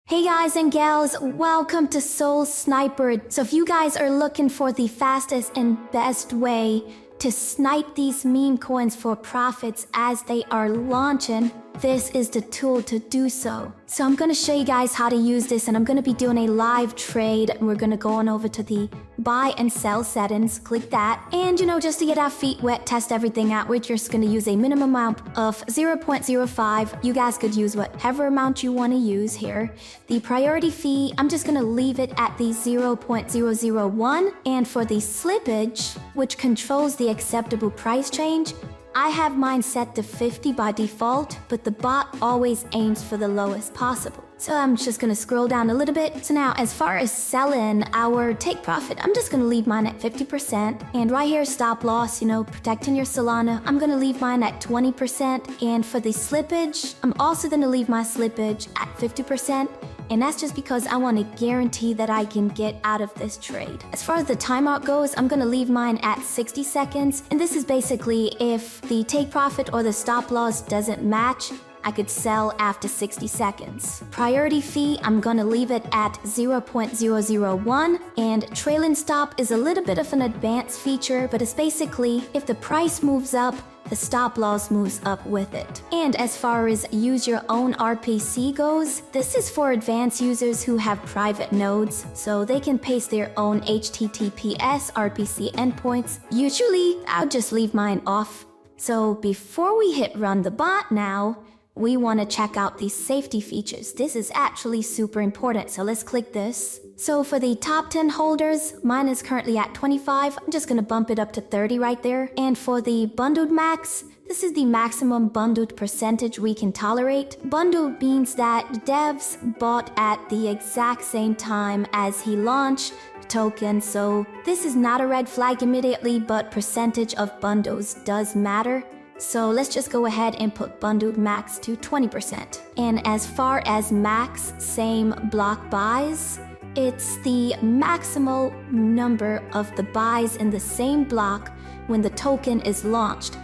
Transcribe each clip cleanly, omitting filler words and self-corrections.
Hey guys and gals, welcome to Soul Sniper. So if you guys are looking for the fastest and best way to snipe these meme coins for profits as they are launching, this is the tool to do so. So I'm going to show you guys how to use this, and I'm going to be doing a live trade. We're going to go on over to the buy and sell settings, click that, and just to get our feet wet, test everything out, we're just going to use a minimum amount of 0.05. You guys could use whatever amount you want to use here. The priority fee, I'm just going to leave it at the 0.001, and for the slippage, which controls the acceptable price change, I have mine set to 50 by default, but the bot always aims for the lowest possible. So I'm just going to scroll down a little bit. So now, as far as selling our take profit, I'm just going to leave mine at 50%. And right here, stop loss, protecting your Solana, I'm going to leave mine at 20%. And for the slippage, I'm also going to leave my slippage at 50%. And that's just because I want to guarantee that I can get out of this trade. As far as the timeout goes, I'm going to leave mine at 60 seconds. And this is basically if the take profit or the stop loss doesn't match, I could sell after 60 seconds. Priority fee, I'm gonna leave it at 0.001, and trailing stop is a little bit of an advanced feature, but it's basically if the price moves up, the stop loss moves up with it. And as far as use your own RPC goes, this is for advanced users who have private nodes, so they can paste their own HTTPS RPC endpoints. Usually, I'll just leave mine off. So before we hit run the bot now, we want to check out these safety features. This is actually super important, so let's click this. So for the top 10 holders, mine is currently at 25. I'm just going to bump it up to 30 right there. And for the bundled max, this is the maximum bundled percentage we can tolerate. Bundled means that devs bought at the exact same time as he launched token, so this is not a red flag immediately, but percentage of bundles does matter. So let's just go ahead and put bundled max to 20%. And as far as max same block buys, it's the maximal number of the buys in the same block when the token is launched.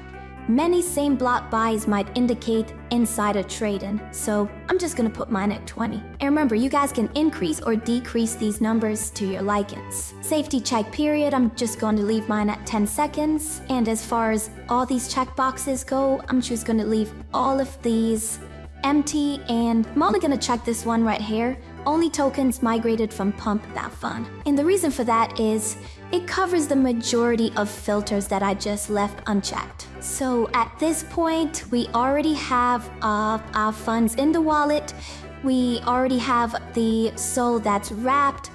Many same block buys might indicate insider trading, so I'm just gonna put mine at 20. And remember, you guys can increase or decrease these numbers to your likings. Safety check period, I'm just going to leave mine at 10 seconds. And as far as all these checkboxes go, I'm just gonna leave all of these empty, and I'm only gonna check this one right here. Only tokens migrated from pump.fun. And the reason for that is it covers the majority of filters that I just left unchecked. So at this point, we already have our funds in the wallet. We already have the SOL that's wrapped.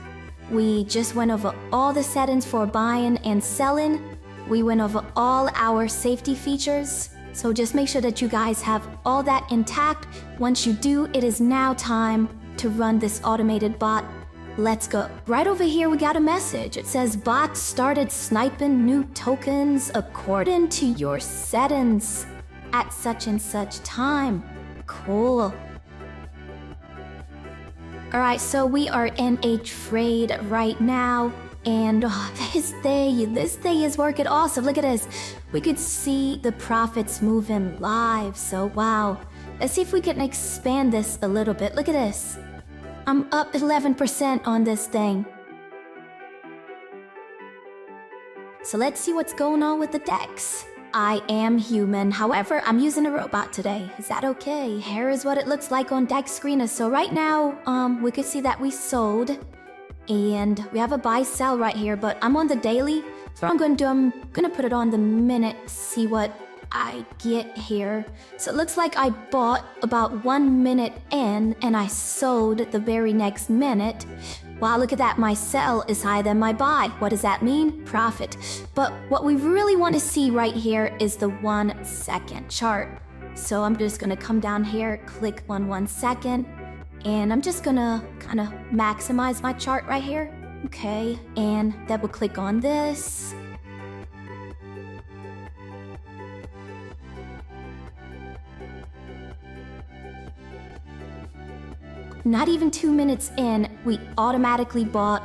We just went over all the settings for buying and selling. We went over all our safety features. So just make sure that you guys have all that intact. Once you do, it is now time to run this automated bot. Let's go. Right over here, we got a message. It says bot started sniping new tokens according to your settings at such and such time. Cool. All right, so we are in a trade right now. And this day is working awesome. Look at this. We could see the profits moving live. So wow. Let's see if we can expand this a little bit. Look at this. I'm up 11% on this thing. So let's see what's going on with the DEX. I am human. However, I'm using a robot today. Is that okay? Here is what it looks like on DexScreener. So right now, we could see that we sold. And we have a buy sell right here, but I'm on the daily. So what I'm going to do, I'm going to put it on the minute, see what I get here. So it looks like I bought about 1 minute in and I sold the very next minute. Wow, look at that, my sell is higher than my buy. What does that mean? Profit. But what we really want to see right here is the 1 second chart. So I'm just going to come down here, click on 1 second, and I'm just going to kind of maximize my chart right here. Okay, and double click on this. Not even 2 minutes in, we automatically bought.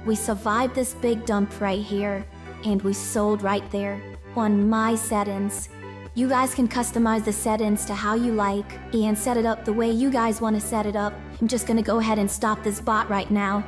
We survived this big dump right here, and we sold right there on my settings. You guys can customize the settings to how you like and set it up the way you guys want to set it up. I'm just gonna go ahead and stop this bot right now.